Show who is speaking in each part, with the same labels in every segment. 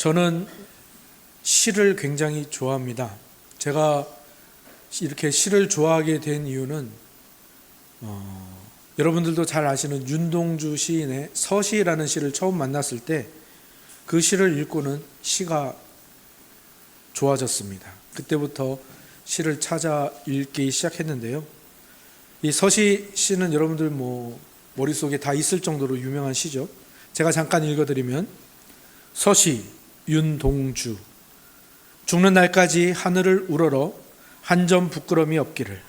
Speaker 1: 저는 시를 굉장히 좋아합니다. 제가 이렇게 시를 좋아하게 된 이유는 여러분들도 잘 아시는 윤동주 시인의 서시라는 시를 처음 만났을 때 그 시를 읽고는 시가 좋아졌습니다. 그때부터 시를 찾아 읽기 시작했는데요. 이 서시 시는 여러분들 머릿속에 다 있을 정도로 유명한 시죠. 제가 잠깐 읽어드리면, 서시 윤동주. 죽는 날까지 하늘을 우러러 한 점 부끄럼이 없기를.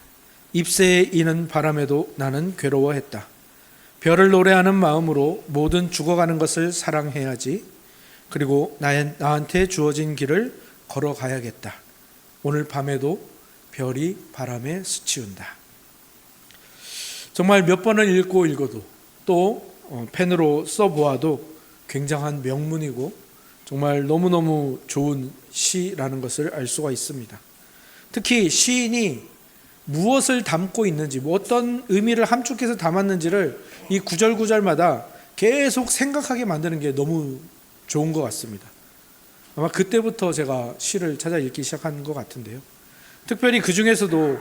Speaker 1: 잎새에 이는 바람에도 나는 괴로워했다. 별을 노래하는 마음으로 모든 죽어가는 것을 사랑해야지. 그리고 나한테 주어진 길을 걸어가야겠다. 오늘 밤에도 별이 바람에 스치운다. 정말 몇 번을 읽어도 또 펜으로 써보아도 굉장한 명문이고 정말 너무너무 좋은 시라는 것을 알 수가 있습니다. 특히 시인이 무엇을 담고 있는지, 어떤 의미를 함축해서 담았는지를 이 구절구절마다 계속 생각하게 만드는 게 너무 좋은 것 같습니다. 아마 그때부터 제가 시를 찾아 읽기 시작한 것 같은데요. 특별히 그 중에서도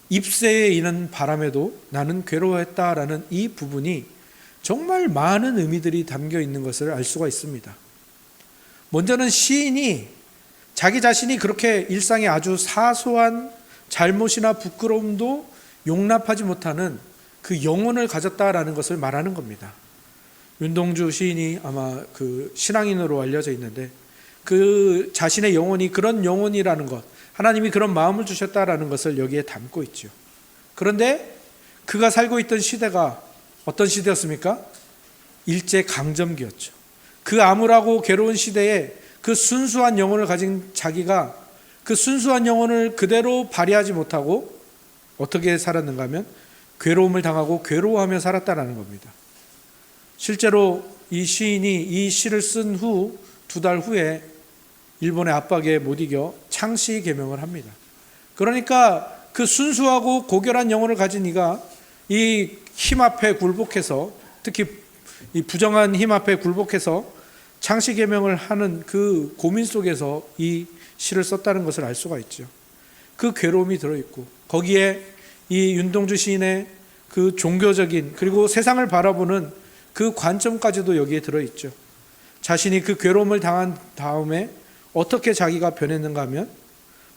Speaker 1: 잎새에 이는 바람에도 나는 괴로워했다라는 이 부분이 정말 많은 의미들이 담겨 있는 것을 알 수가 있습니다. 먼저는 시인이 자기 자신이 그렇게 일상에 아주 사소한 잘못이나 부끄러움도 용납하지 못하는 그 영혼을 가졌다라는 것을 말하는 겁니다. 윤동주 시인이 아마 그 신앙인으로 알려져 있는데 그 자신의 영혼이 그런 영혼이라는 것, 하나님이 그런 마음을 주셨다라는 것을 여기에 담고 있죠. 그런데 그가 살고 있던 시대가 어떤 시대였습니까? 일제강점기였죠. 그 암울하고 괴로운 시대에 그 순수한 영혼을 가진 자기가 그 순수한 영혼을 그대로 발휘하지 못하고 어떻게 살았는가 하면 괴로움을 당하고 괴로워하며 살았다는 겁니다. 실제로 이 시인이 이 시를 쓴 후 2달 후에 일본의 압박에 못 이겨 창씨 개명을 합니다. 그러니까 그 순수하고 고결한 영혼을 가진 이가 이 힘 앞에 굴복해서, 특히 이 부정한 힘 앞에 굴복해서 창씨 개명을 하는 그 고민 속에서 이 시를 썼다는 것을 알 수가 있죠. 그 괴로움이 들어있고 거기에 이 윤동주 시인의 그 종교적인 그리고 세상을 바라보는 그 관점까지도 여기에 들어있죠. 자신이 그 괴로움을 당한 다음에 어떻게 자기가 변했는가 하면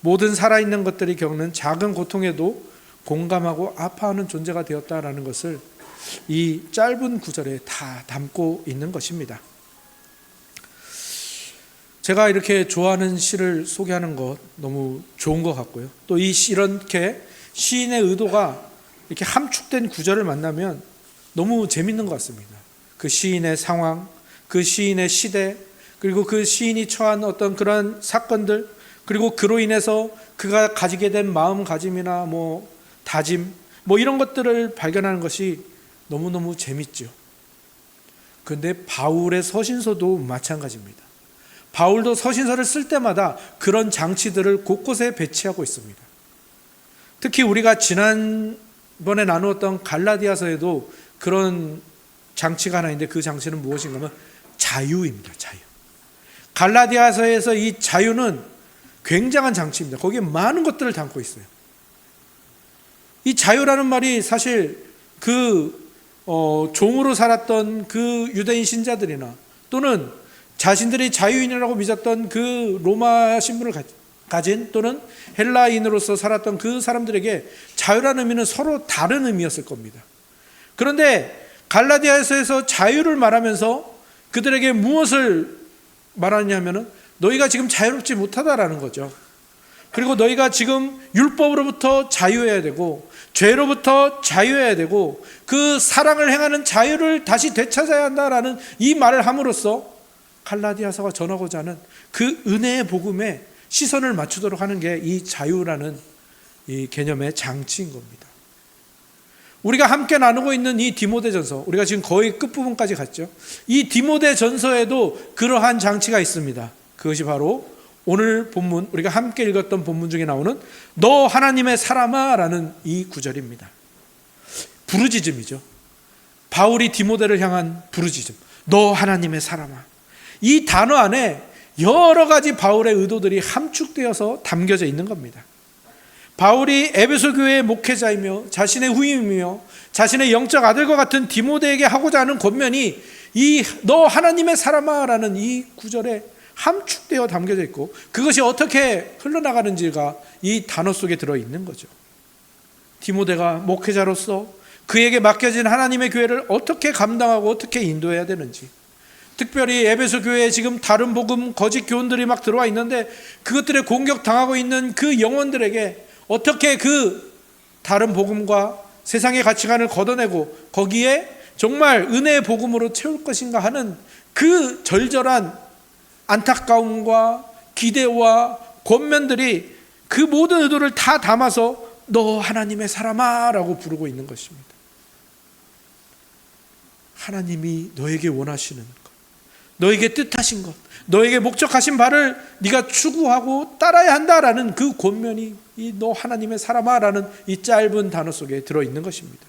Speaker 1: 모든 살아있는 것들이 겪는 작은 고통에도 공감하고 아파하는 존재가 되었다라는 것을 이 짧은 구절에 다 담고 있는 것입니다. 제가 이렇게 좋아하는 시를 소개하는 것 너무 좋은 것 같고요. 또 이렇게 시인의 의도가 이렇게 함축된 구절을 만나면 너무 재밌는 것 같습니다. 그 시인의 상황, 그 시인의 시대, 그리고 그 시인이 처한 어떤 그런 사건들, 그리고 그로 인해서 그가 가지게 된 마음가짐이나 다짐, 이런 것들을 발견하는 것이 너무너무 재밌죠. 그런데 바울의 서신서도 마찬가지입니다. 바울도 서신서를 쓸 때마다 그런 장치들을 곳곳에 배치하고 있습니다. 특히 우리가 지난번에 나누었던 갈라디아서에도 그런 장치가 하나 있는데 그 장치는 무엇인가 하면 자유입니다. 자유. 갈라디아서에서 이 자유는 굉장한 장치입니다. 거기에 많은 것들을 담고 있어요. 이 자유라는 말이 사실 종으로 살았던 그 유대인 신자들이나 또는 자신들이 자유인이라고 믿었던 그 로마 신분을 가진 또는 헬라인으로서 살았던 그 사람들에게 자유라는 의미는 서로 다른 의미였을 겁니다. 그런데 갈라디아서에서 자유를 말하면서 그들에게 무엇을 말하냐면은 너희가 지금 자유롭지 못하다라는 거죠. 그리고 너희가 지금 율법으로부터 자유해야 되고 죄로부터 자유해야 되고 그 사랑을 행하는 자유를 다시 되찾아야 한다라는 이 말을 함으로써 갈라디아서가 전하고자 하는 그 은혜의 복음에 시선을 맞추도록 하는 게 이 자유라는 이 개념의 장치인 겁니다. 우리가 함께 나누고 있는 이 디모데전서, 우리가 지금 거의 끝부분까지 갔죠. 이 디모데전서에도 그러한 장치가 있습니다. 그것이 바로 오늘 본문, 우리가 함께 읽었던 본문 중에 나오는 너 하나님의 사람아 라는 이 구절입니다. 부르짖음이죠. 바울이 디모데를 향한 부르짖음. 너 하나님의 사람아. 이 단어 안에 여러 가지 바울의 의도들이 함축되어서 담겨져 있는 겁니다. 바울이 에베소 교회의 목회자이며 자신의 후임이며 자신의 영적 아들과 같은 디모데에게 하고자 하는 권면이 이 너 하나님의 사람아 라는 이 구절에 함축되어 담겨져 있고, 그것이 어떻게 흘러나가는지가 이 단어 속에 들어있는 거죠. 디모데가 목회자로서 그에게 맡겨진 하나님의 교회를 어떻게 감당하고 어떻게 인도해야 되는지, 특별히 에베소 교회에 지금 다른 복음 거짓 교훈들이 막 들어와 있는데 그것들에 공격당하고 있는 그 영혼들에게 어떻게 그 다른 복음과 세상의 가치관을 걷어내고 거기에 정말 은혜의 복음으로 채울 것인가 하는 그 절절한 안타까움과 기대와 권면들이 그 모든 의도를 다 담아서 너 하나님의 사람아 라고 부르고 있는 것입니다. 하나님이 너에게 원하시는 것, 너에게 뜻하신 것, 너에게 목적하신 바를 네가 추구하고 따라야 한다라는 그 권면이 이 너 하나님의 사람아 라는 이 짧은 단어 속에 들어있는 것입니다.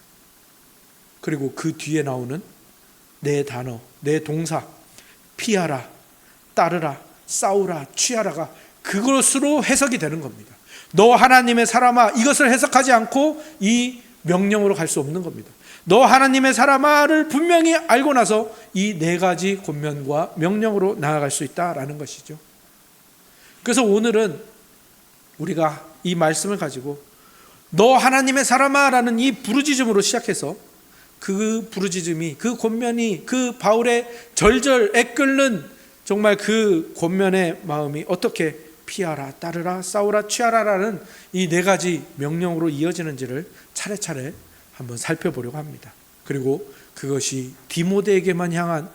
Speaker 1: 그리고 그 뒤에 나오는 내 단어, 내 동사, 피하라, 따르라, 싸우라, 취하라가 그것으로 해석이 되는 겁니다. 너 하나님의 사람아, 이것을 해석하지 않고 이 명령으로 갈 수 없는 겁니다. 너 하나님의 사람아를 분명히 알고 나서 이 네 가지 권면과 명령으로 나아갈 수 있다라는 것이죠. 그래서 오늘은 우리가 이 말씀을 가지고 너 하나님의 사람아 라는 이 부르짖음으로 시작해서 그 부르짖음이, 그 권면이, 그 바울의 절절 애끓는 정말 그 권면의 마음이 어떻게 피하라, 따르라, 싸우라, 취하라라는 이 네 가지 명령으로 이어지는지를 차례차례 한번 살펴보려고 합니다. 그리고 그것이 디모데에게만 향한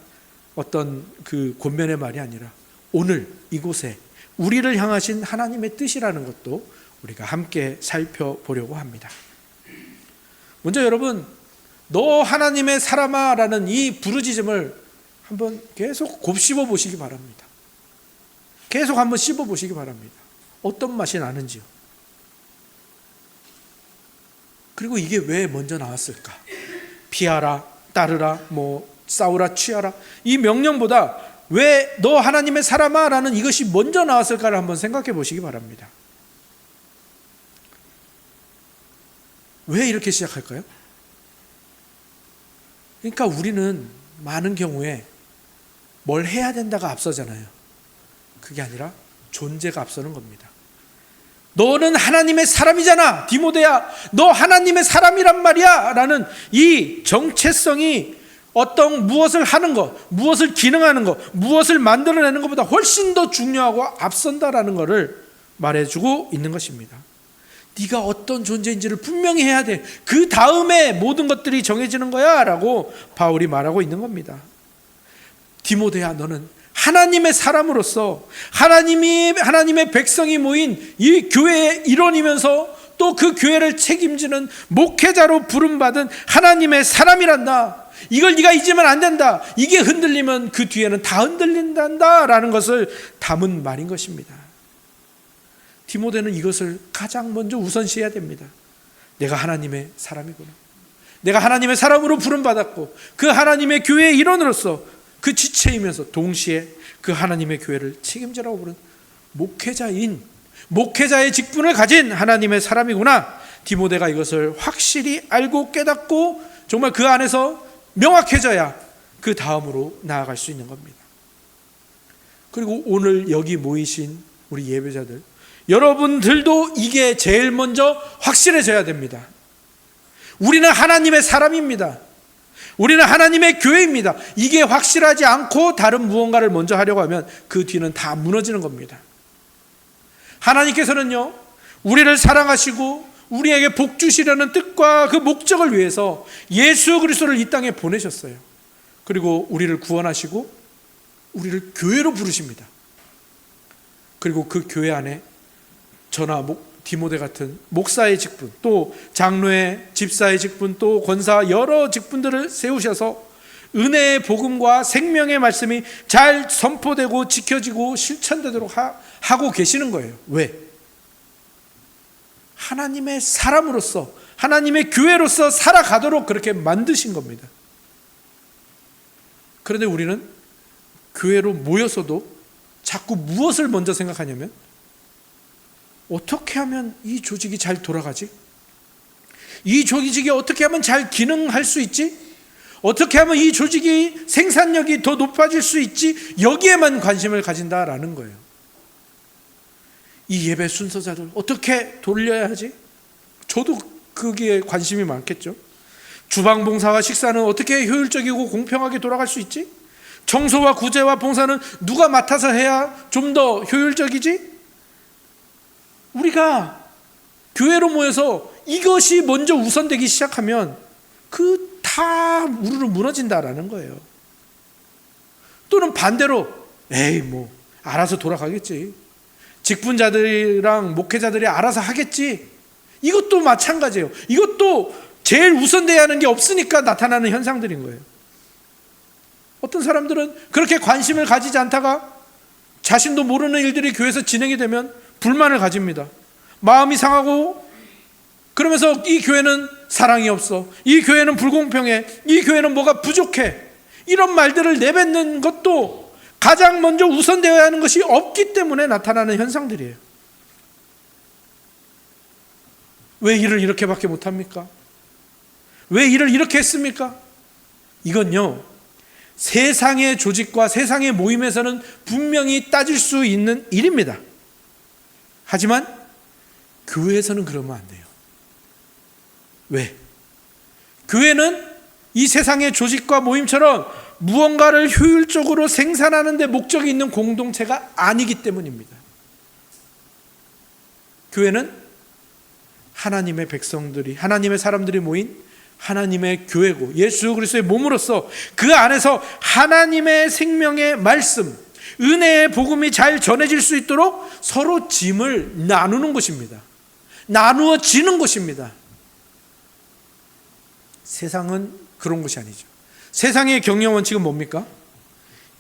Speaker 1: 어떤 그 권면의 말이 아니라 오늘 이곳에 우리를 향하신 하나님의 뜻이라는 것도 우리가 함께 살펴보려고 합니다. 먼저 여러분, 너 하나님의 사람아 라는 이 부르짖음을 한번 계속 곱씹어 보시기 바랍니다. 계속 한번 씹어 보시기 바랍니다. 어떤 맛이 나는지요. 그리고 이게 왜 먼저 나왔을까? 피하라, 따르라, 싸우라, 취하라, 이 명령보다 왜 너 하나님의 사람아 라는 이것이 먼저 나왔을까를 한번 생각해 보시기 바랍니다. 왜 이렇게 시작할까요? 그러니까 우리는 많은 경우에 뭘 해야 된다가 앞서잖아요. 그게 아니라 존재가 앞서는 겁니다. 너는 하나님의 사람이잖아, 디모데야. 너 하나님의 사람이란 말이야 라는 이 정체성이 어떤 무엇을 하는 것, 무엇을 기능하는 것, 무엇을 만들어내는 것보다 훨씬 더 중요하고 앞선다라는 것을 말해주고 있는 것입니다. 네가 어떤 존재인지를 분명히 해야 돼. 그 다음에 모든 것들이 정해지는 거야 라고 바울이 말하고 있는 겁니다. 디모데야, 너는 하나님의 사람으로서 하나님의 백성이 모인 이 교회의 일원이면서 또 그 교회를 책임지는 목회자로 부름받은 하나님의 사람이란다. 이걸 네가 잊으면 안 된다. 이게 흔들리면 그 뒤에는 다 흔들린다라는 것을 담은 말인 것입니다. 디모데는 이것을 가장 먼저 우선시해야 됩니다. 내가 하나님의 사람이구나. 내가 하나님의 사람으로 부름받았고 그 하나님의 교회의 일원으로서 그 지체이면서 동시에 그 하나님의 교회를 책임지라고 부른 목회자의 직분을 가진 하나님의 사람이구나. 디모데가 이것을 확실히 알고 깨닫고 정말 그 안에서 명확해져야 그 다음으로 나아갈 수 있는 겁니다. 그리고 오늘 여기 모이신 우리 예배자들, 여러분들도 이게 제일 먼저 확실해져야 됩니다. 우리는 하나님의 사람입니다. 우리는 하나님의 교회입니다. 이게 확실하지 않고 다른 무언가를 먼저 하려고 하면 그 뒤는 다 무너지는 겁니다. 하나님께서는요, 우리를 사랑하시고 우리에게 복 주시려는 뜻과 그 목적을 위해서 예수 그리스도를 이 땅에 보내셨어요. 그리고 우리를 구원하시고 우리를 교회로 부르십니다. 그리고 그 교회 안에 저나 디모데 같은 목사의 직분, 또 장로의 집사의 직분, 또 권사 여러 직분들을 세우셔서 은혜의 복음과 생명의 말씀이 잘 선포되고 지켜지고 실천되도록 하고 계시는 거예요. 왜? 하나님의 사람으로서, 하나님의 교회로서 살아가도록 그렇게 만드신 겁니다. 그런데 우리는 교회로 모여서도 자꾸 무엇을 먼저 생각하냐면 어떻게 하면 이 조직이 잘 돌아가지? 이 조직이 어떻게 하면 잘 기능할 수 있지? 어떻게 하면 이 조직이 생산력이 더 높아질 수 있지? 여기에만 관심을 가진다라는 거예요. 이 예배 순서자를 어떻게 돌려야 하지? 저도 거기에 관심이 많겠죠. 주방 봉사와 식사는 어떻게 효율적이고 공평하게 돌아갈 수 있지? 청소와 구제와 봉사는 누가 맡아서 해야 좀 더 효율적이지? 우리가 교회로 모여서 이것이 먼저 우선되기 시작하면 다 우르르 무너진다라는 거예요. 또는 반대로 알아서 돌아가겠지. 직분자들이랑 목회자들이 알아서 하겠지. 이것도 마찬가지예요. 이것도 제일 우선돼야 하는 게 없으니까 나타나는 현상들인 거예요. 어떤 사람들은 그렇게 관심을 가지지 않다가 자신도 모르는 일들이 교회에서 진행이 되면 불만을 가집니다. 마음이 상하고 그러면서 이 교회는 사랑이 없어, 이 교회는 불공평해, 이 교회는 뭐가 부족해, 이런 말들을 내뱉는 것도 가장 먼저 우선되어야 하는 것이 없기 때문에 나타나는 현상들이에요. 왜 일을 이렇게밖에 못합니까? 왜 일을 이렇게 했습니까? 이건요, 세상의 조직과 세상의 모임에서는 분명히 따질 수 있는 일입니다. 하지만 교회에서는 그러면 안 돼요. 왜? 교회는 이 세상의 조직과 모임처럼 무언가를 효율적으로 생산하는 데 목적이 있는 공동체가 아니기 때문입니다. 교회는 하나님의 백성들이, 하나님의 사람들이 모인 하나님의 교회고 예수 그리스도의 몸으로서 그 안에서 하나님의 생명의 말씀, 은혜의 복음이 잘 전해질 수 있도록 서로 짐을 나누는 것입니다. 나누어지는 것입니다. 세상은 그런 것이 아니죠. 세상의 경영 원칙은 뭡니까?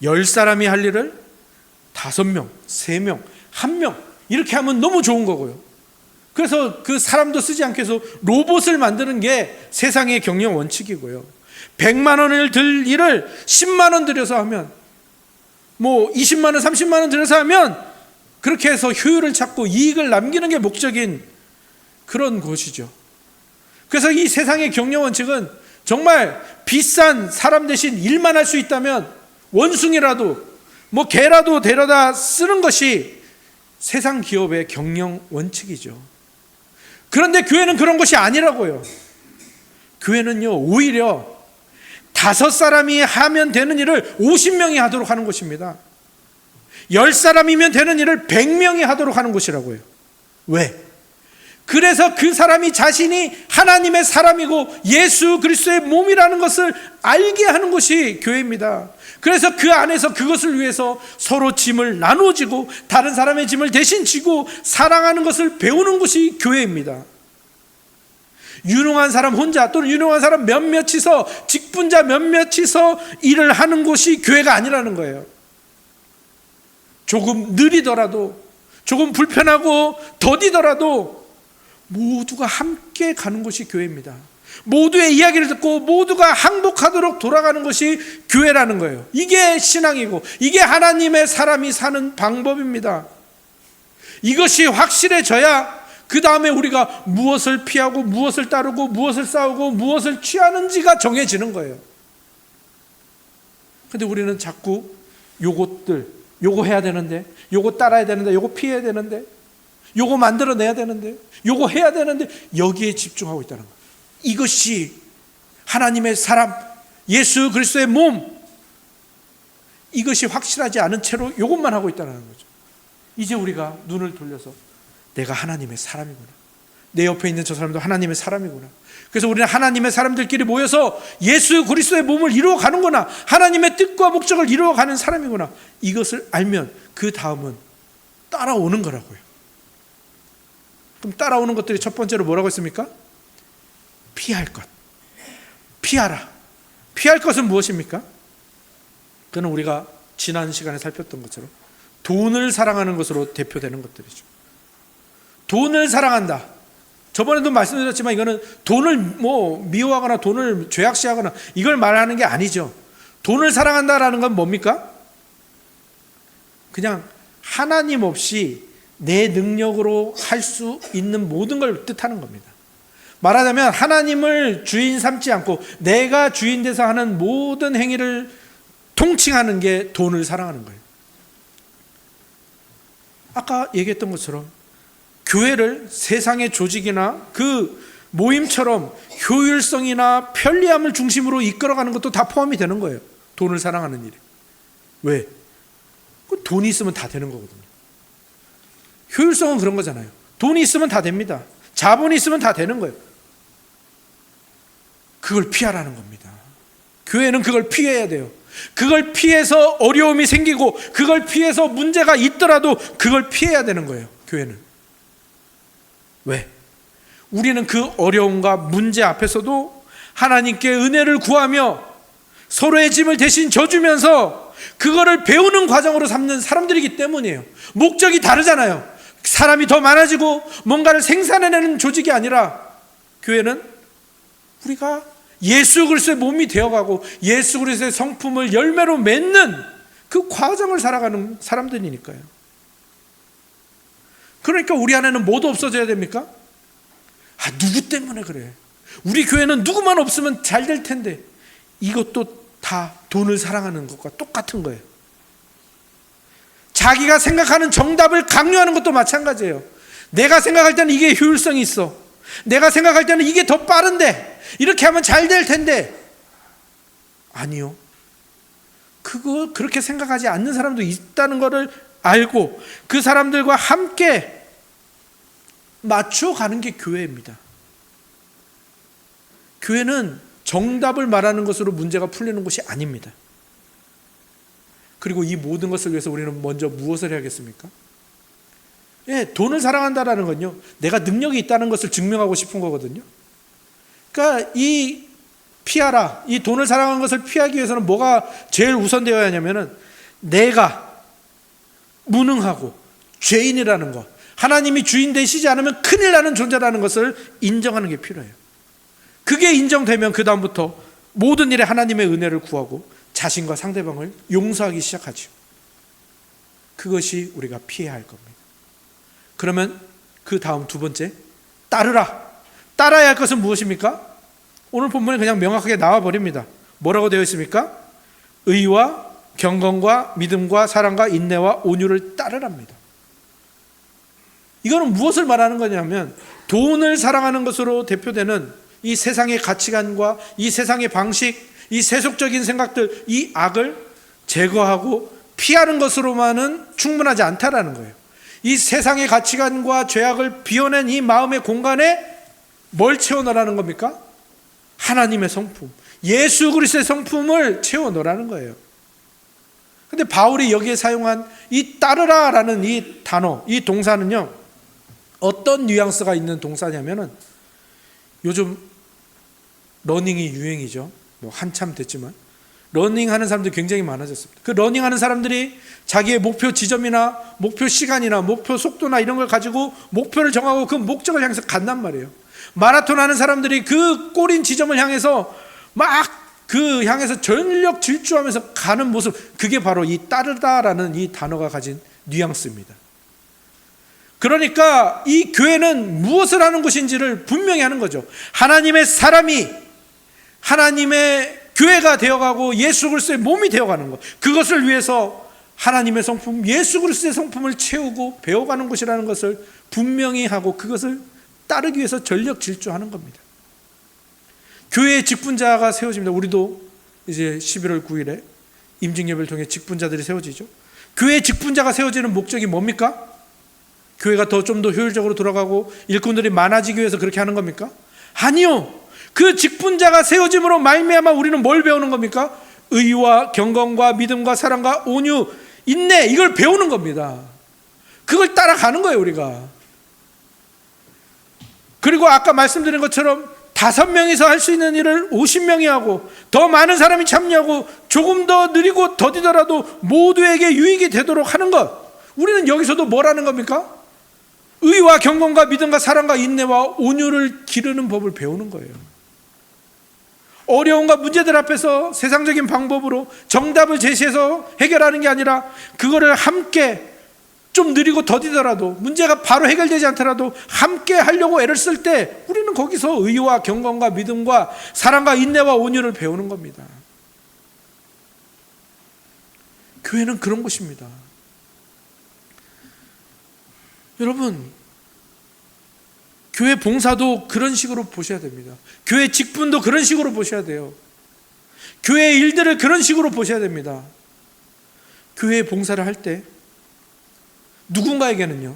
Speaker 1: 10사람이 할 일을 5명, 3명, 1명 이렇게 하면 너무 좋은 거고요. 그래서 그 사람도 쓰지 않게 해서 로봇을 만드는 게 세상의 경영 원칙이고요. 100만 원을 들 일을 10만 원 들여서 하면, 20만 원, 30만 원 들여서 하면 그렇게 해서 효율을 찾고 이익을 남기는 게 목적인 그런 것이죠. 그래서 이 세상의 경영 원칙은 정말 비싼 사람 대신 일만 할 수 있다면 원숭이라도 개라도 데려다 쓰는 것이 세상 기업의 경영 원칙이죠. 그런데 교회는 그런 것이 아니라고요. 교회는요, 오히려 5사람이 하면 되는 일을 50명이 하도록 하는 것입니다. 10사람이면 되는 일을 100명이 하도록 하는 것이라고요. 왜? 그래서 그 사람이 자신이 하나님의 사람이고 예수 그리스도의 몸이라는 것을 알게 하는 것이 교회입니다. 그래서 그 안에서 그것을 위해서 서로 짐을 나누어지고 다른 사람의 짐을 대신 지고 사랑하는 것을 배우는 것이 교회입니다. 유능한 사람 혼자 또는 유능한 사람 몇몇이서, 직분자 몇몇이서 일을 하는 것이 교회가 아니라는 거예요. 조금 느리더라도, 조금 불편하고 더디더라도 모두가 함께 가는 것이 교회입니다. 모두의 이야기를 듣고 모두가 항복하도록 돌아가는 것이 교회라는 거예요. 이게 신앙이고 이게 하나님의 사람이 사는 방법입니다. 이것이 확실해져야 그 다음에 우리가 무엇을 피하고 무엇을 따르고 무엇을 싸우고 무엇을 취하는지가 정해지는 거예요. 근데 우리는 자꾸 요거 해야 되는데, 요거 따라야 되는데, 요거 피해야 되는데, 요거 만들어내야 되는데, 요거 해야 되는데, 여기에 집중하고 있다는 거예요. 이것이 하나님의 사람, 예수 그리스도의 몸, 이것이 확실하지 않은 채로 이것만 하고 있다는 거죠. 이제 우리가 눈을 돌려서 내가 하나님의 사람이구나, 내 옆에 있는 저 사람도 하나님의 사람이구나, 그래서 우리는 하나님의 사람들끼리 모여서 예수 그리스도의 몸을 이루어가는구나, 하나님의 뜻과 목적을 이루어가는 사람이구나, 이것을 알면 그 다음은 따라오는 거라고요. 그럼 따라오는 것들이 첫 번째로 뭐라고 했습니까? 피할 것. 피하라. 피할 것은 무엇입니까? 그는 우리가 지난 시간에 살폈던 것처럼 돈을 사랑하는 것으로 대표되는 것들이죠. 돈을 사랑한다. 저번에도 말씀드렸지만 이거는 돈을 미워하거나 돈을 죄악시하거나 이걸 말하는 게 아니죠. 돈을 사랑한다라는 건 뭡니까? 그냥 하나님 없이 내 능력으로 할 수 있는 모든 걸 뜻하는 겁니다. 말하자면 하나님을 주인 삼지 않고 내가 주인 돼서 하는 모든 행위를 통칭하는 게 돈을 사랑하는 거예요. 아까 얘기했던 것처럼 교회를 세상의 조직이나 그 모임처럼 효율성이나 편리함을 중심으로 이끌어가는 것도 다 포함이 되는 거예요. 돈을 사랑하는 일에. 왜? 돈이 있으면 다 되는 거거든요. 효율성은 그런 거잖아요. 돈이 있으면 다 됩니다. 자본이 있으면 다 되는 거예요. 그걸 피하라는 겁니다. 교회는 그걸 피해야 돼요. 그걸 피해서 어려움이 생기고 그걸 피해서 문제가 있더라도 그걸 피해야 되는 거예요. 교회는. 왜? 우리는 그 어려움과 문제 앞에서도 하나님께 은혜를 구하며 서로의 짐을 대신 져주면서 그거를 배우는 과정으로 삼는 사람들이기 때문이에요. 목적이 다르잖아요. 사람이 더 많아지고 뭔가를 생산해내는 조직이 아니라 교회는 우리가 예수 그리스도의 몸이 되어가고 예수 그리스도의 성품을 열매로 맺는 그 과정을 살아가는 사람들이니까요. 그러니까 우리 안에는 뭐도 없어져야 됩니까? 누구 때문에 그래? 우리 교회는 누구만 없으면 잘 될 텐데. 이것도 다 돈을 사랑하는 것과 똑같은 거예요. 자기가 생각하는 정답을 강요하는 것도 마찬가지예요. 내가 생각할 때는 이게 효율성이 있어. 내가 생각할 때는 이게 더 빠른데 이렇게 하면 잘 될 텐데. 아니요. 그렇게 생각하지 않는 사람도 있다는 것을 알고 그 사람들과 함께 맞춰가는 게 교회입니다. 교회는 정답을 말하는 것으로 문제가 풀리는 것이 아닙니다. 그리고 이 모든 것을 위해서 우리는 먼저 무엇을 해야겠습니까? 돈을 사랑한다라는 건요, 내가 능력이 있다는 것을 증명하고 싶은 거거든요. 그러니까 이 돈을 사랑하는 것을 피하기 위해서는 뭐가 제일 우선되어야 하냐면은 내가 무능하고 죄인이라는 것, 하나님이 주인 되시지 않으면 큰일 나는 존재라는 것을 인정하는 게 필요해요. 그게 인정되면 그 다음부터 모든 일에 하나님의 은혜를 구하고 자신과 상대방을 용서하기 시작하죠. 그것이 우리가 피해야 할 겁니다. 그러면 그 다음 두 번째, 따라야 할 것은 무엇입니까? 오늘 본문에 그냥 명확하게 나와버립니다. 뭐라고 되어 있습니까? 의와 경건과 믿음과 사랑과 인내와 온유를 따르랍니다. 이거는 무엇을 말하는 거냐면 돈을 사랑하는 것으로 대표되는 이 세상의 가치관과 이 세상의 방식, 이 세속적인 생각들, 이 악을 제거하고 피하는 것으로만은 충분하지 않다라는 거예요. 이 세상의 가치관과 죄악을 비워낸 이 마음의 공간에 뭘 채워넣으라는 겁니까? 하나님의 성품, 예수 그리스도의 성품을 채워넣으라는 거예요. 근데 바울이 여기에 사용한 이 따르라라는 이 단어, 이 동사는요, 어떤 뉘앙스가 있는 동사냐면은 요즘 러닝이 유행이죠. 한참 됐지만 러닝하는 사람들이 굉장히 많아졌습니다. 그 러닝하는 사람들이 자기의 목표 지점이나 목표 시간이나 목표 속도나 이런 걸 가지고 목표를 정하고 그 목적을 향해서 간단 말이에요. 마라톤 하는 사람들이 그 꼬린 지점을 향해서 막 그 향해서 전력 질주하면서 가는 모습, 그게 바로 이 따르다라는 이 단어가 가진 뉘앙스입니다. 그러니까 이 교회는 무엇을 하는 곳인지를 분명히 하는 거죠. 하나님의 사람이 하나님의 교회가 되어가고 예수 그리스도의 몸이 되어가는 것, 그것을 위해서 하나님의 성품, 예수 그리스도의 성품을 채우고 배워가는 곳이라는 것을 분명히 하고 그것을 따르기 위해서 전력 질주하는 겁니다. 교회의 직분자가 세워집니다. 우리도 이제 11월 9일에 임직예배를 통해 직분자들이 세워지죠. 교회의 직분자가 세워지는 목적이 뭡니까? 교회가 좀 더 효율적으로 돌아가고 일꾼들이 많아지기 위해서 그렇게 하는 겁니까? 아니요. 그 직분자가 세워짐으로 말미암아 우리는 뭘 배우는 겁니까? 의와 경건과 믿음과 사랑과 온유, 인내, 이걸 배우는 겁니다. 그걸 따라가는 거예요, 우리가. 그리고 아까 말씀드린 것처럼 5명이서 할 수 있는 일을 50명이 하고 더 많은 사람이 참여하고 조금 더 느리고 더디더라도 모두에게 유익이 되도록 하는 것. 우리는 여기서도 뭐라는 겁니까? 의와 경건과 믿음과 사랑과 인내와 온유를 기르는 법을 배우는 거예요. 어려움과 문제들 앞에서 세상적인 방법으로 정답을 제시해서 해결하는 게 아니라 그거를 함께 좀 느리고 더디더라도, 문제가 바로 해결되지 않더라도 함께 하려고 애를 쓸 때 우리는 거기서 의와 경건과 믿음과 사랑과 인내와 온유를 배우는 겁니다. 교회는 그런 곳입니다. 여러분, 교회 봉사도 그런 식으로 보셔야 됩니다. 교회 직분도 그런 식으로 보셔야 돼요. 교회 일들을 그런 식으로 보셔야 됩니다. 교회 봉사를 할 때 누군가에게는요,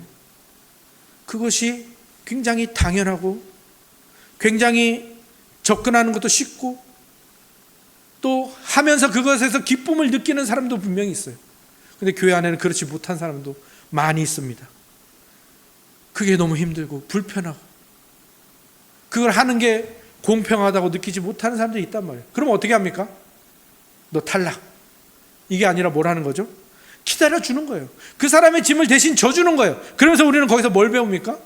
Speaker 1: 그것이 굉장히 당연하고 굉장히 접근하는 것도 쉽고 또 하면서 그것에서 기쁨을 느끼는 사람도 분명히 있어요. 근데 교회 안에는 그렇지 못한 사람도 많이 있습니다. 그게 너무 힘들고 불편하고 그걸 하는 게 공평하다고 느끼지 못하는 사람들이 있단 말이에요. 그럼 어떻게 합니까? 너 탈락. 이게 아니라 뭘 하는 거죠? 기다려주는 거예요. 그 사람의 짐을 대신 져주는 거예요. 그러면서 우리는 거기서 뭘 배웁니까?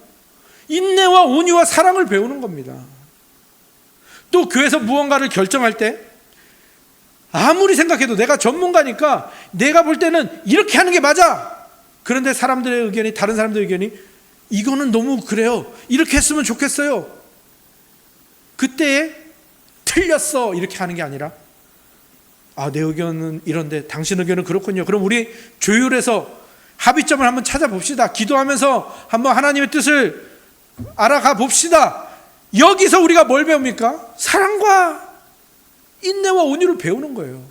Speaker 1: 인내와 온유와 사랑을 배우는 겁니다. 또 교회에서 무언가를 결정할 때 아무리 생각해도 내가 전문가니까 내가 볼 때는 이렇게 하는 게 맞아. 그런데 사람들의 의견이, 다른 사람들의 의견이 이거는 너무 그래요. 이렇게 했으면 좋겠어요. 그때에 틀렸어. 이렇게 하는 게 아니라 내 의견은 이런데 당신 의견은 그렇군요. 그럼 우리 조율해서 합의점을 한번 찾아봅시다. 기도하면서 한번 하나님의 뜻을 알아가 봅시다. 여기서 우리가 뭘 배웁니까? 사랑과 인내와 온유를 배우는 거예요.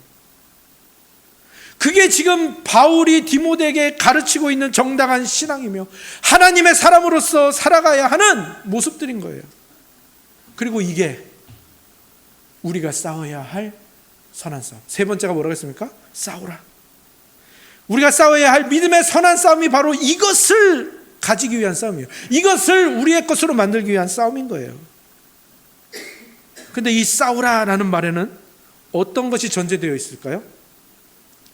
Speaker 1: 그게 지금 바울이 디모데에게 가르치고 있는 정당한 신앙이며 하나님의 사람으로서 살아가야 하는 모습들인 거예요. 그리고 이게 우리가 싸워야 할 선한 싸움. 세 번째가 뭐라고 했습니까? 싸우라. 우리가 싸워야 할 믿음의 선한 싸움이 바로 이것을 가지기 위한 싸움이에요. 이것을 우리의 것으로 만들기 위한 싸움인 거예요. 근데 이 싸우라라는 말에는 어떤 것이 전제되어 있을까요?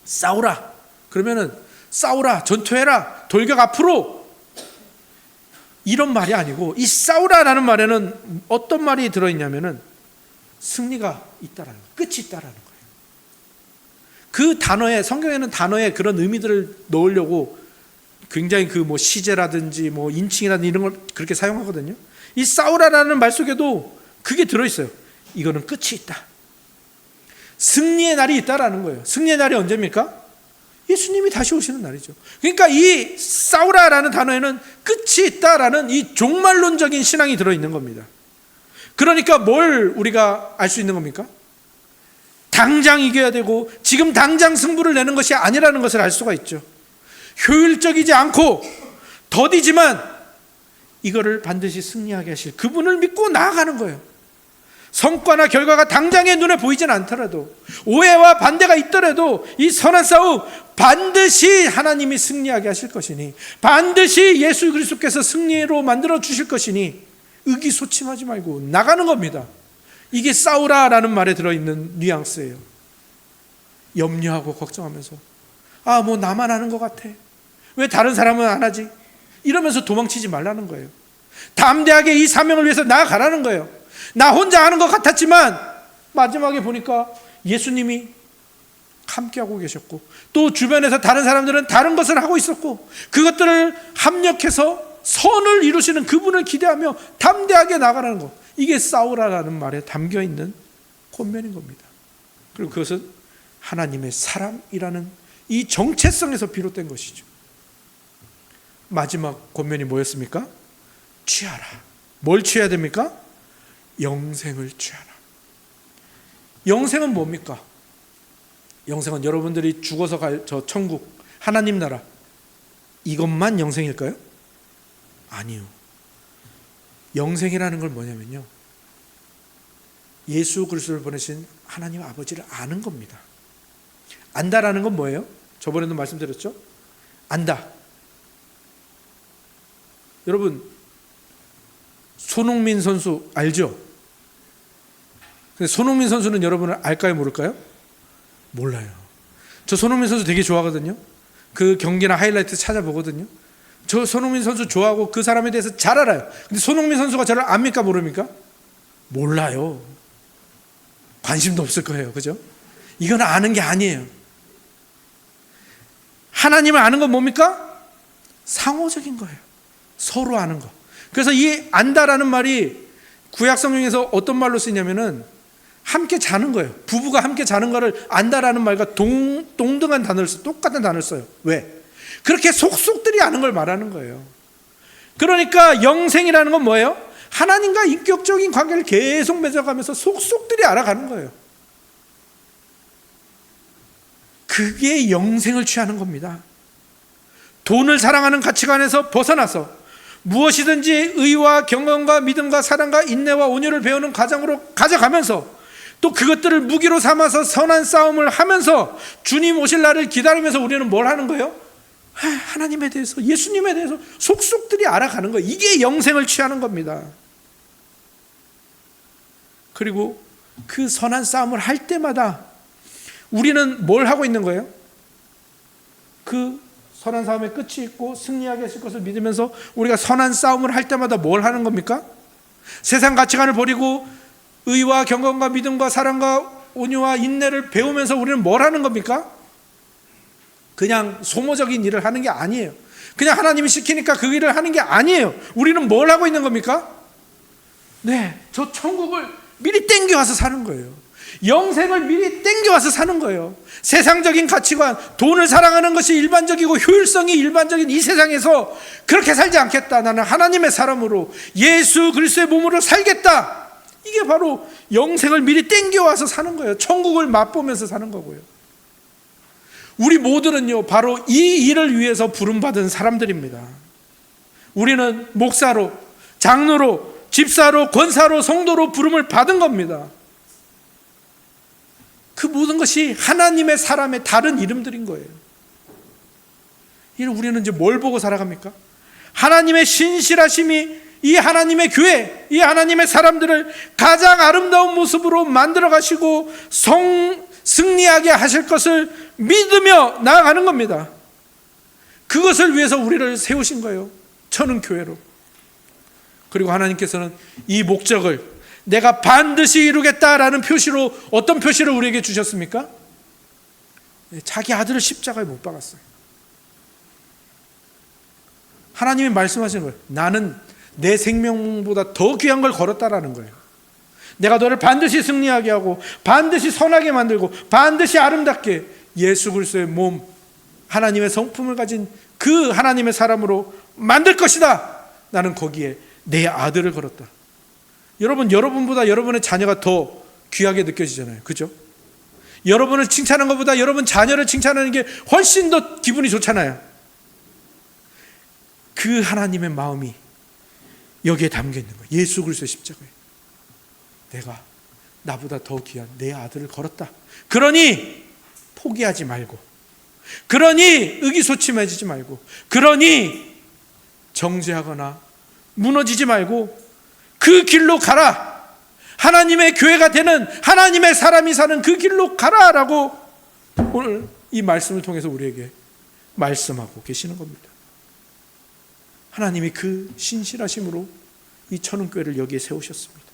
Speaker 1: 싸우라. 그러면은 싸우라, 전투해라, 돌격 앞으로, 이런 말이 아니고 이 싸우라라는 말에는 어떤 말이 들어있냐면은 승리가 있다라는 거예요. 끝이 있다라는 거예요. 그 단어에, 성경에는 단어에 그런 의미들을 넣으려고 굉장히 시제라든지 인칭이라든지 이런 걸 그렇게 사용하거든요. 이 싸우라라는 말 속에도 그게 들어있어요. 이거는 끝이 있다. 승리의 날이 있다라는 거예요. 승리의 날이 언제입니까? 예수님이 다시 오시는 날이죠. 그러니까 이 싸우라라는 단어에는 끝이 있다라는 이 종말론적인 신앙이 들어있는 겁니다. 그러니까 뭘 우리가 알 수 있는 겁니까? 당장 이겨야 되고 지금 당장 승부를 내는 것이 아니라는 것을 알 수가 있죠. 효율적이지 않고 더디지만 이거를 반드시 승리하게 하실 그분을 믿고 나아가는 거예요. 성과나 결과가 당장의 눈에 보이진 않더라도, 오해와 반대가 있더라도 이 선한 싸움 반드시 하나님이 승리하게 하실 것이니, 반드시 예수 그리스도께서 승리로 만들어 주실 것이니 의기소침하지 말고 나가는 겁니다. 이게 싸우라라는 말에 들어있는 뉘앙스예요. 염려하고 걱정하면서 나만 하는 것 같아, 왜 다른 사람은 안 하지, 이러면서 도망치지 말라는 거예요. 담대하게 이 사명을 위해서 나아가라는 거예요. 나 혼자 하는 것 같았지만 마지막에 보니까 예수님이 함께하고 계셨고, 또 주변에서 다른 사람들은 다른 것을 하고 있었고, 그것들을 합력해서 선을 이루시는 그분을 기대하며 담대하게 나가라는 것, 이게 싸우라라는 말에 담겨있는 권면인 겁니다. 그리고 그것은 하나님의 사랑이라는 이 정체성에서 비롯된 것이죠. 마지막 권면이 뭐였습니까? 취하라. 뭘 취해야 됩니까? 영생을 취하라. 영생은 뭡니까? 영생은 여러분들이 죽어서 갈 저 천국, 하나님 나라, 이것만 영생일까요? 아니요. 영생이라는 걸 뭐냐면요, 예수 그리스도를 보내신 하나님 아버지를 아는 겁니다. 안다라는 건 뭐예요? 저번에도 말씀드렸죠? 안다. 여러분, 손흥민 선수 알죠? 근데 손흥민 선수는 여러분은 알까요, 모를까요? 몰라요. 저 손흥민 선수 되게 좋아하거든요. 그 경기나 하이라이트 찾아보거든요. 저 손흥민 선수 좋아하고 그 사람에 대해서 잘 알아요. 근데 손흥민 선수가 저를 압니까, 모릅니까? 몰라요. 관심도 없을 거예요. 그죠? 이건 아는 게 아니에요. 하나님을 아는 건 뭡니까? 상호적인 거예요. 서로 아는 거. 그래서 이 안다라는 말이 구약 성경에서 어떤 말로 쓰냐면은 함께 자는 거예요. 부부가 함께 자는 거를 안다라는 말과 동등한 단어를 써요. 똑같은 단어를 써요. 왜? 그렇게 속속들이 아는 걸 말하는 거예요. 그러니까 영생이라는 건 뭐예요? 하나님과 인격적인 관계를 계속 맺어가면서 속속들이 알아가는 거예요. 그게 영생을 취하는 겁니다. 돈을 사랑하는 가치관에서 벗어나서 무엇이든지 의와 경건과 믿음과 사랑과 인내와 온유를 배우는 과정으로 가져가면서 또 그것들을 무기로 삼아서 선한 싸움을 하면서 주님 오실 날을 기다리면서 우리는 뭘 하는 거예요? 하나님에 대해서, 예수님에 대해서 속속들이 알아가는 거예요. 이게 영생을 취하는 겁니다. 그리고 그 선한 싸움을 할 때마다 우리는 뭘 하고 있는 거예요? 그 선한 싸움의 끝이 있고 승리하게 하실 것을 믿으면서 우리가 선한 싸움을 할 때마다 뭘 하는 겁니까? 세상 가치관을 버리고 의와 경건과 믿음과 사랑과 온유와 인내를 배우면서 우리는 뭘 하는 겁니까? 그냥 소모적인 일을 하는 게 아니에요. 그냥 하나님이 시키니까 그 일을 하는 게 아니에요. 우리는 뭘 하고 있는 겁니까? 네, 저 천국을 미리 땡겨와서 사는 거예요. 영생을 미리 땡겨와서 사는 거예요. 세상적인 가치관, 돈을 사랑하는 것이 일반적이고 효율성이 일반적인 이 세상에서 그렇게 살지 않겠다. 나는 하나님의 사람으로 예수 그리스도의 몸으로 살겠다. 이게 바로 영생을 미리 땡겨와서 사는 거예요. 천국을 맛보면서 사는 거고요. 우리 모두는요, 바로 이 일을 위해서 부름받은 사람들입니다. 우리는 목사로, 장로로, 집사로, 권사로, 성도로 부름을 받은 겁니다. 그 모든 것이 하나님의 사람의 다른 이름들인 거예요. 우리는 이제 뭘 보고 살아갑니까? 하나님의 신실하심이 이 하나님의 교회, 이 하나님의 사람들을 가장 아름다운 모습으로 만들어 가시고 승리하게 하실 것을 믿으며 나아가는 겁니다. 그것을 위해서 우리를 세우신 거예요. 저는 교회로. 그리고 하나님께서는 이 목적을 내가 반드시 이루겠다라는 표시로 어떤 표시를 우리에게 주셨습니까? 자기 아들을 십자가에 못 박았어요. 하나님이 말씀하시는 거예요. 나는 내 생명보다 더 귀한 걸 걸었다라는 거예요. 내가 너를 반드시 승리하게 하고 반드시 선하게 만들고 반드시 아름답게 예수 그리스도의 몸, 하나님의 성품을 가진 그 하나님의 사람으로 만들 것이다. 나는 거기에 내 아들을 걸었다. 여러분, 여러분보다 여러분의 자녀가 더 귀하게 느껴지잖아요. 그죠? 여러분을 칭찬하는 것보다 여러분 자녀를 칭찬하는 게 훨씬 더 기분이 좋잖아요. 그 하나님의 마음이 여기에 담겨 있는 거예요. 예수 그리스도의 십자가에 내가 나보다 더 귀한 내 아들을 걸었다. 그러니 포기하지 말고, 그러니 의기소침해지지 말고, 그러니 정죄하거나 무너지지 말고 그 길로 가라. 하나님의 교회가 되는 하나님의 사람이 사는 그 길로 가라라고 오늘 이 말씀을 통해서 우리에게 말씀하고 계시는 겁니다. 하나님이 그 신실하심으로 이 천운교회를 여기에 세우셨습니다.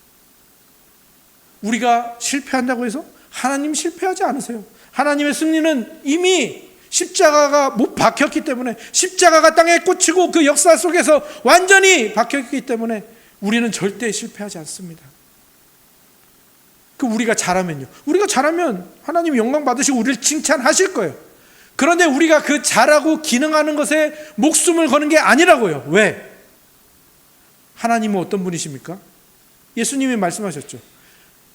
Speaker 1: 우리가 실패한다고 해서 하나님 실패하지 않으세요. 하나님의 승리는 이미 십자가가 못 박혔기 때문에, 십자가가 땅에 꽂히고 그 역사 속에서 완전히 박혔기 때문에 우리는 절대 실패하지 않습니다. 우리가 잘하면요, 우리가 잘하면 하나님 영광 받으시고 우리를 칭찬하실 거예요. 그런데 우리가 그 잘하고 기능하는 것에 목숨을 거는 게 아니라고요. 왜? 하나님은 어떤 분이십니까? 예수님이 말씀하셨죠.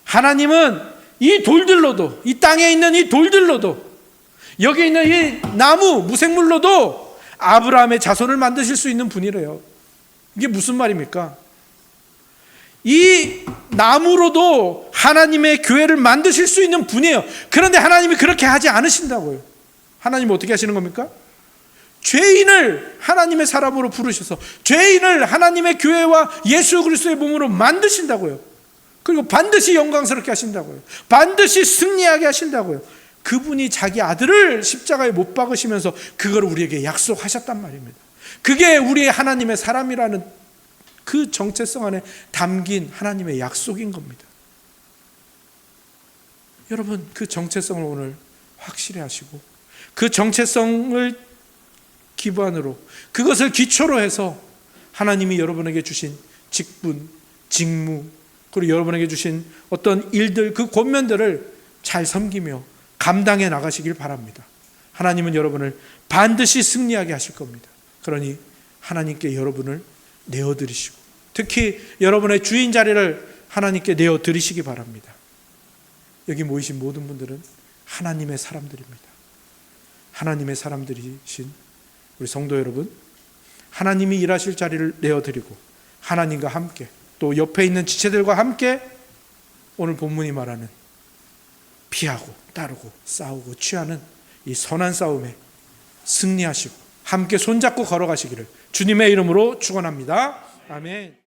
Speaker 1: 하나님은 이 돌들로도, 이 땅에 있는 이 돌들로도, 여기 있는 이 나무, 무생물로도 아브라함의 자손을 만드실 수 있는 분이래요. 이게 무슨 말입니까? 이 나무로도 하나님의 교회를 만드실 수 있는 분이에요. 그런데 하나님이 그렇게 하지 않으신다고요. 하나님은 어떻게 하시는 겁니까? 죄인을 하나님의 사람으로 부르셔서 죄인을 하나님의 교회와 예수 그리스도의 몸으로 만드신다고요. 그리고 반드시 영광스럽게 하신다고요. 반드시 승리하게 하신다고요. 그분이 자기 아들을 십자가에 못 박으시면서 그걸 우리에게 약속하셨단 말입니다. 그게 우리의 하나님의 사람이라는 그 정체성 안에 담긴 하나님의 약속인 겁니다. 여러분, 그 정체성을 오늘 확실히 하시고 그 정체성을 기반으로 그것을 기초로 해서 하나님이 여러분에게 주신 직분, 직무, 그리고 여러분에게 주신 어떤 일들, 그 권면들을 잘 섬기며 감당해 나가시길 바랍니다. 하나님은 여러분을 반드시 승리하게 하실 겁니다. 그러니 하나님께 여러분을 내어드리시고 특히 여러분의 주인 자리를 하나님께 내어드리시기 바랍니다. 여기 모이신 모든 분들은 하나님의 사람들입니다. 하나님의 사람들이신 우리 성도 여러분, 하나님이 일하실 자리를 내어드리고 하나님과 함께 또 옆에 있는 지체들과 함께 오늘 본문이 말하는 피하고 따르고 싸우고 취하는 이 선한 싸움에 승리하시고 함께 손잡고 걸어가시기를 주님의 이름으로 축원합니다. 아멘.